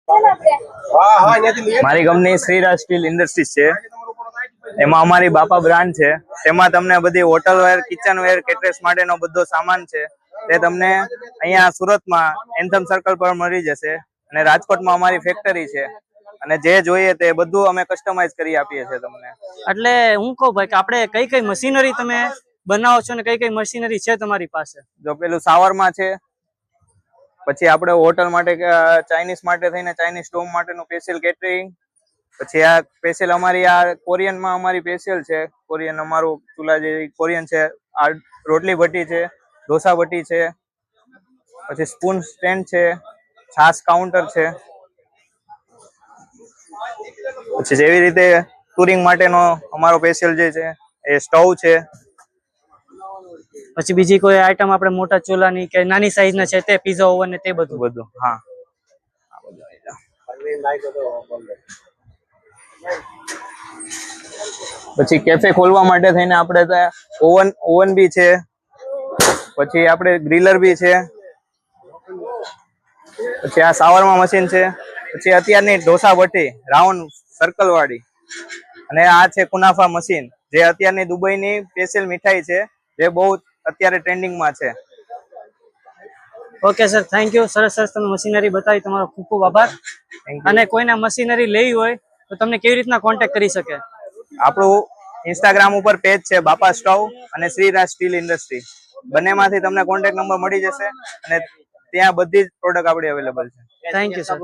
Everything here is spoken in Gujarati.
મારી કંપની શ્રીરાજ સ્ટીલ ઇન્ડસ્ટ્રીઝ છે. એમાં અમારી બાપા બ્રાન્ડ છે. તેમાં તમને બધી હોટલ વેર, કિચન વેર, કેટરેસ માટેનો બધો સામાન છે તે તમને અહીંયા સુરતમાં એન્થમ સર્કલ પર મળી જશે. અને રાજકોટમાં અમારી ફેક્ટરી છે અને જે જોઈએ તે બધું અમે કસ્ટમાઇઝ કરી આપીએ છીએ તમને. એટલે હું કહું ભાઈ કે આપણે કઈ કઈ મશીનરી તમે બનાવો છો ને કઈ કઈ મશીનરી છે તમારી પાસે? જો પેલું સાવરમાં છે, પછી આપણે હોટલ માટે ચાઇનીઝ માટે થઈને ચાઇનીઝ સ્ટોમ માટેનું સ્પેશિયલ કેટરિંગ, પછી આ સ્પેશિયલ અમારી આ કોરિયનમાં અમારી સ્પેશિયલ છે. કોરિયન અમારું ચૂલા જે કોરિયન છે. આ રોટલી ભટ્ટી છે, ઢોસા ભટ્ટી છે, પછી સ્પૂન સ્ટેન્ડ છે, છાસ કાઉન્ટર છે, પછી જેવી રીતે ટુરિંગ માટેનો અમારો સ્પેશિયલ જે છે એ સ્ટવ છે. પછી બીજી કોઈ આઈટમ આપણે મોટા ચૂલાની કે નાની સાઈઝના છે તે પીઝા ઓવન ને તે બધું? હા. પછી કેફે ખોલવા માટે થઈને આપણે ત્યાં ઓવન બી છે, પછી આપણે ગ્રીલર બી છે, પછી આ સાવરમાં મશીન છે, પછી અત્યારની ઢોસા ભટ્ટી રાઉન્ડ સર્કલ વાળી, અને આ છે કુનાફા મશીન જે અત્યારની દુબઈની સ્પેશિયલ મીઠાઈ છે જે બહુ અત્યારે ટ્રેન્ડિંગમાં છે. Okay sir, thank you. સરસ સરસ તમે મશીનરી બતાવી, તમારો ખૂબ ખૂબ આભાર. અને કોઈને મશીનરી લેવી હોય તો તમને કેવી રીતના કોન્ટેક્ટ કરી શકે? આપણું ઇન્સ્ટાગ્રામ ઉપર પેજ છે બાપા સ્ટવ અને શ્રીરાજ સ્ટીલ ઇન્ડસ્ટ્રી. બંનેમાંથી તમને કોન્ટેક્ટ નંબર મળી જશે અને ત્યાં બધી જ પ્રોડક્ટ આપણી અવેલેબલ છે. Thank you sir.